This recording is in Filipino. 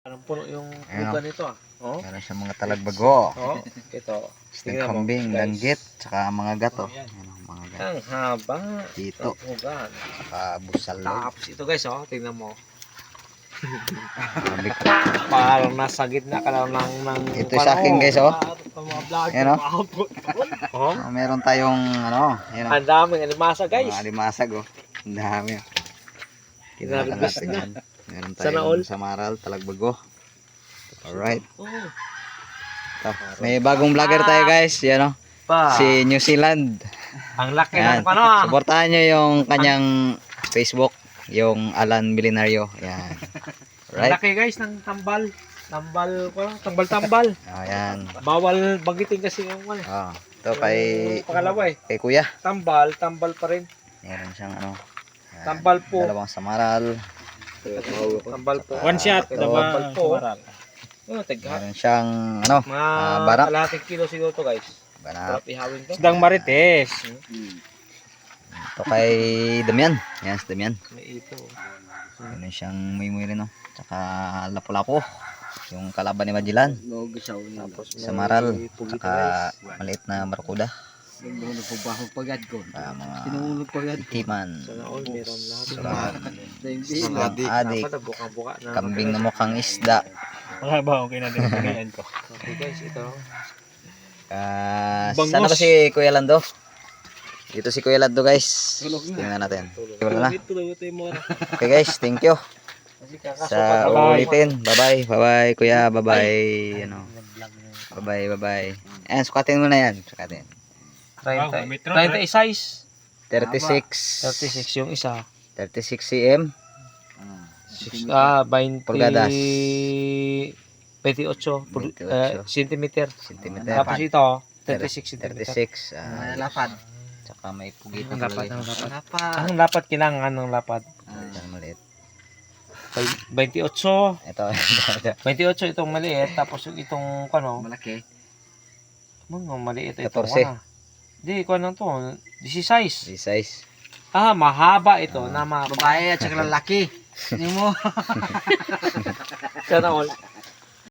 Parang puno yung Ayan, lugar nito ah. Oh. Meron siya mga talagbago, Oh, ito. isang Tingnan mo, kambing, guys. langgit, tsaka mga gato. Oh, yan. Ayan, mga gato. Ang haba. Dito. Ang hugan. Tsaka busalog. Tapos ito guys, oh, tingnan mo. Grabe ko. Parang nasa gitna ka lang ng Ito sa akin guys, oh. Ayan, oh. Oh. Meron tayong ano, ayan, oh. Ang daming alimasa guys. Mga alimasag, oh. Ang dami, oh. Kinaka Kinalabas natin na. yan. Meron Sana all. tayong samaral, talagbago. Alright. Oh. Ito. May bagong vlogger tayo guys. Yan, oh. Pa. Si New Zealand. Ang laki Yan. ng ano. Suportahan nyo yung kanyang Facebook. Yung Alan Milenario. Yan. Ang Right. laki guys ng tambal. Tambal. Ayan. Bawal bagitin kasi yung ano. Oh. Ito kay Yung pangalawa eh. kay Kuya. Tambal pa rin. Meron siyang ano. Ayan. Tambal po. Dalawang samaral. Tambal po. One shot, Tambal po. Oh, tagha. Meron siyang ano. Mga barak. kalahating kilo siguro to guys. Banak. Sarap ihawin to. Isdang marites. Ito kay Damian. Yan si Damian. May ito. Meron siyang muy rin, oh. Tsaka lapu-lapu. Yung kalaban ni Magellan. Tapos may Samaral. pugi to, Tsaka guys. maliit na barkuda. Tinulog Mga pagad. itiman. Sana all meron lahat. Sulat. Sulat. Adik. Dapat buka-buka na. Kambing na mukhang isda. Mga ba, okay na din ang pagkain ko. Okay guys, ito. Bangos. Sana ba si Kuya Lando? Dito si Kuya Lando guys. Tingnan natin. Wala na. Okay guys, thank you. Kasi kakasukat Sa ako. ulitin. Bye bye Kuya. Bye bye. Ano. Bye bye. Ayan, sukatin mo na yan. Sukatin. 30 size. 36. 36 yung isa. 36 cm. 20 Pulgadas. 28 28 centimeter. Centimeter. Tapos ito 36 centimeter. 36. Lapad. Tsaka may pugit Ang na lapad, talaga. ang lapad. Lapad. Ang lapad kinangan ng lapad. Yan, maliit. 28. Ito. 28 itong maliit tapos yung itong ano, Malaki. mga maliit ito. 14. Di ko ano to, 16. This size. Ah, mahaba ito na Babae at saka lalaki. Hindi mo. Sana all.